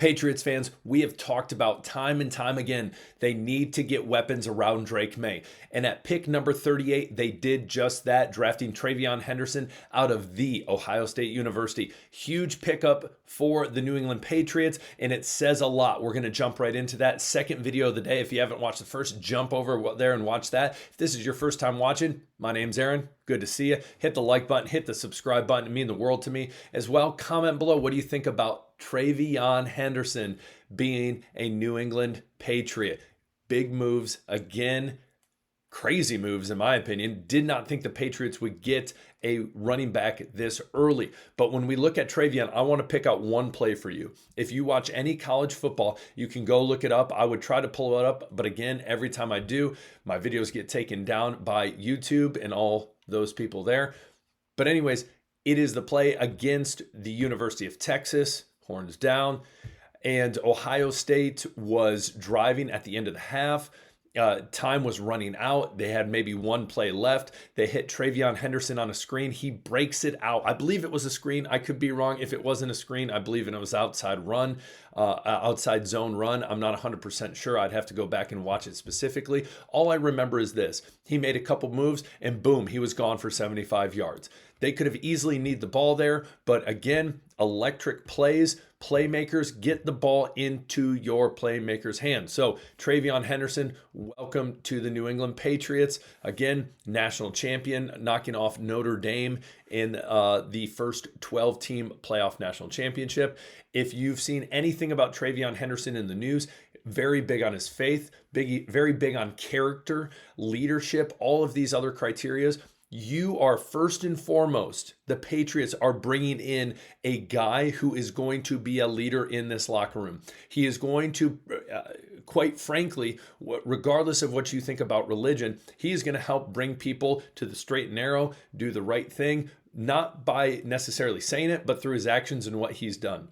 Patriots fans, we have talked about time and time again, they need to get weapons around Drake May. And at pick number 38, they did just that, drafting TreyVeyon Henderson out of the Ohio State University. Huge pickup for the New England Patriots, and it says a lot. We're going to jump right into that. Second video of the day. If you haven't watched the first, jump over there and watch that. If this is your first time watching, my name's Aaron. Good to see you. Hit the like button, hit the subscribe button. It means the world to me as well. Comment below, what do you think about TreyVeyon Henderson being a New England Patriot? Big moves again. Crazy moves, in my opinion. Did not think the Patriots would get a running back this early. But when we look at TreyVeyon, I want to pick out one play for you. If you watch any college football, you can go look it up. I would try to pull it up, but again, every time I do, my videos get taken down by YouTube and all those people there. But anyways, it is the play against the University of Texas, horns down, and Ohio State was driving at the end of the half. Time was running out. They had maybe one play left. They hit TreyVeyon Henderson on a screen. He breaks it out. I believe it was a screen. I could be wrong. If it wasn't a screen, I believe it was outside zone run. I'm not 100% sure. I'd have to go back and watch it specifically. All I remember is this. He made a couple moves and boom, he was gone for 75 yards. They could have easily kneed the ball there, but again, electric plays, playmakers, get the ball into your playmakers' hands. So TreyVeyon Henderson, welcome to the New England Patriots. Again, national champion, knocking off Notre Dame in the first 12-team playoff national championship. If you've seen anything about TreyVeyon Henderson in the news, very big on his faith, very big on character, leadership, all of these other criterias. You are first and foremost, the Patriots are bringing in a guy who is going to be a leader in this locker room. He is going to, quite frankly, regardless of what you think about religion, he is going to help bring people to the straight and narrow, do the right thing, not by necessarily saying it, but through his actions and what he's done.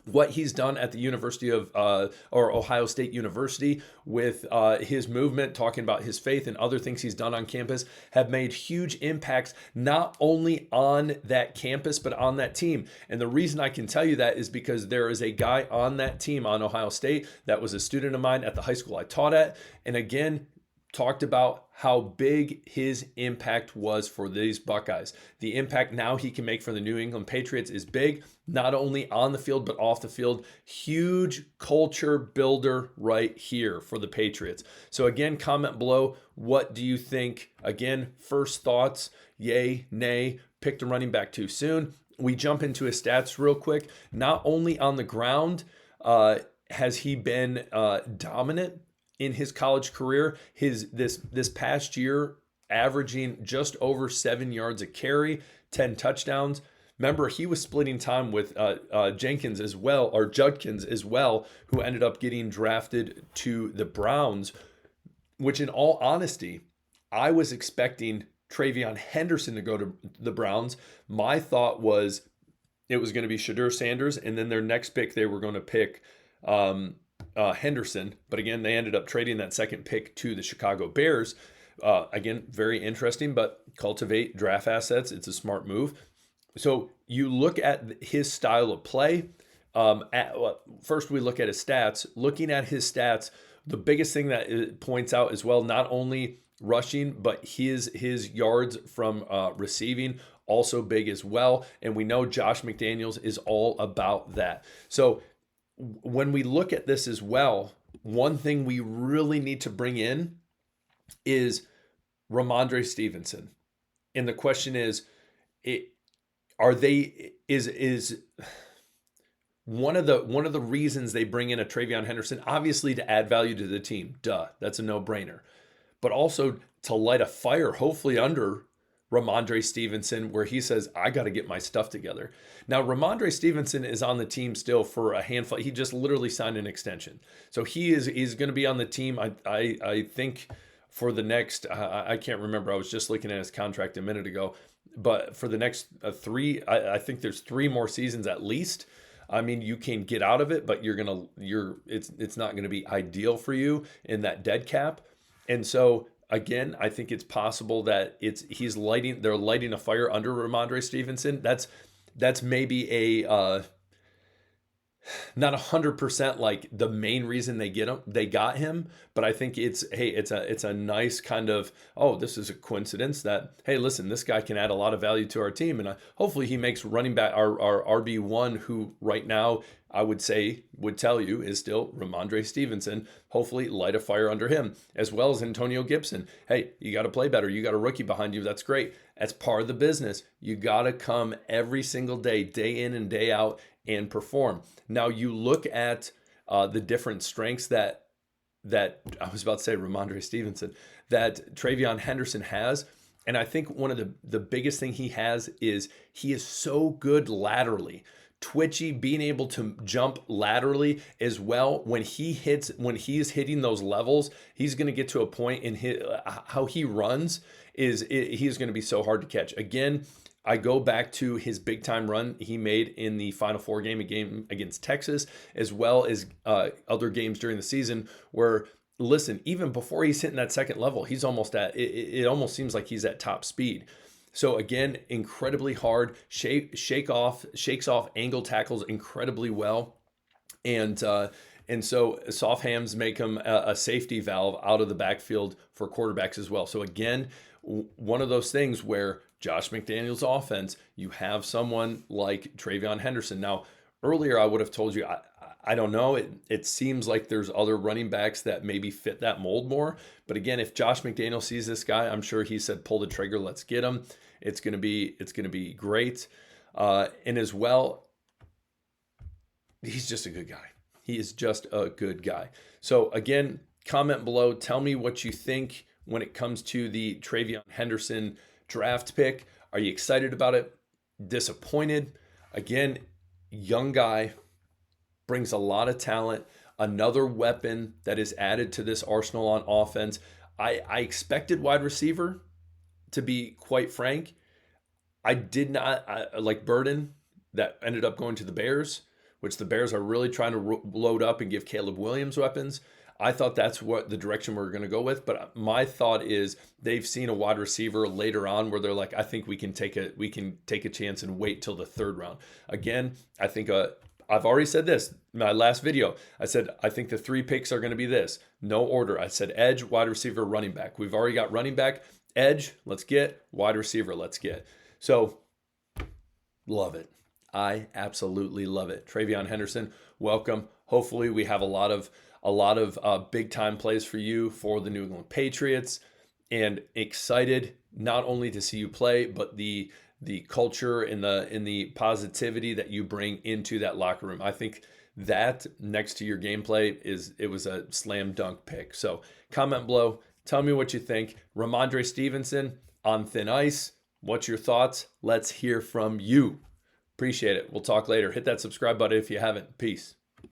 What he's done at the University of or Ohio State University with his movement, talking about his faith and other things he's done on campus, have made huge impacts not only on that campus but on that team. And the reason I can tell you that is because there is a guy on that team on Ohio State that was a student of mine at the high school I taught at, and again talked about how big his impact was for these Buckeyes. The impact now he can make for the New England Patriots is big, not only on the field, but off the field. Huge culture builder right here for the Patriots. So again, comment below. What do you think? Again, first thoughts, yay, nay, picked a running back too soon. We jump into his stats real quick. Not only on the ground has he been dominant in his college career, this past year, averaging just over 7 yards a carry, 10 touchdowns. Remember, he was splitting time with Judkins as well, who ended up getting drafted to the Browns, which in all honesty, I was expecting TreyVeyon Henderson to go to the Browns. My thought was it was going to be Shadur Sanders, and then their next pick, they were going to pick Henderson, but again, they ended up trading that second pick to the Chicago Bears. Again, very interesting, but cultivate draft assets. It's a smart move. So you look at his style of play. First, we look at his stats. Looking at his stats, the biggest thing that it points out as well, not only rushing, but his yards from receiving, also big as well. And we know Josh McDaniels is all about that. So when we look at this as well, one thing we really need to bring in is Ramondre Stevenson. And the question is one of the reasons they bring in a TreyVeyon Henderson, obviously to add value to the team. Duh, that's a no-brainer. But also to light a fire, hopefully under Ramondre Stevenson, where he says, I got to get my stuff together. Now, Ramondre Stevenson is on the team still for a handful. He just literally signed an extension. So he's going to be on the team, I think, for the next, I can't remember. I was just looking at his contract a minute ago. But for the next I think there's 3 more seasons at least. I mean, you can get out of it, but it's not going to be ideal for you in that dead cap. And so again, I think it's possible that they're lighting a fire under Ramondre Stevenson. That's maybe Not 100% like the main reason they got him, but I think it's a nice kind of, oh, this is a coincidence that, hey, listen, this guy can add a lot of value to our team, and hopefully he makes running back our RB1, who right now I would tell you is still Ramondre Stevenson. Hopefully light a fire under him, as well as Antonio Gibson. Hey, you got to play better, you got a rookie behind you, that's great. That's part of the business. You got to come every single day, day in and day out, and perform. Now you look at the different strengths that I was about to say Ramondre Stevenson, that TreyVeyon Henderson has. And I think one of the biggest thing he has is he is so good laterally. Twitchy, being able to jump laterally as well. When he is hitting those levels, he's going to get to a point in how he runs he's going to be so hard to catch. Again, I go back to his big time run he made in the Final Four game, a game against Texas, as well as other games during the season where, listen, even before he's hitting that second level, he's almost it almost seems like he's at top speed. So again, incredibly hard, shakes off angle tackles incredibly well. And so soft hams make him a safety valve out of the backfield for quarterbacks as well. So again, one of those things where Josh McDaniels' offense, you have someone like TreyVeyon Henderson. Now, earlier I would have told you, I don't know. It seems like there's other running backs that maybe fit that mold more. But again, if Josh McDaniel sees this guy, I'm sure he said, pull the trigger, let's get him. It's gonna be great. And as well, he's just a good guy. He is just a good guy. So again, comment below. Tell me what you think when it comes to the TreyVeyon Henderson draft pick. Are you excited about it? Disappointed? Again, young guy, brings a lot of talent. Another weapon that is added to this arsenal on offense. I expected wide receiver, to be quite frank. I did not like Burden, that ended up going to the Bears, which the Bears are really trying to load up and give Caleb Williams weapons. I thought that's what the direction we're going to go with. But my thought is they've seen a wide receiver later on where they're like, I think we can take a chance and wait till the third round. Again, I think I've already said this in my last video. I said, I think the 3 picks are going to be this. No order. I said edge, wide receiver, running back. We've already got running back, edge, let's get, wide receiver, let's get. So love it. I absolutely love it. TreyVeyon Henderson, welcome. Hopefully we have a lot of big time plays for you for the New England Patriots, and excited not only to see you play, but the culture and the positivity that you bring into that locker room. I think that next to your gameplay it was a slam dunk pick. So comment below, tell me what you think. Ramondre Stevenson on thin ice. What's your thoughts? Let's hear from you. Appreciate it. We'll talk later. Hit that subscribe button if you haven't. Peace.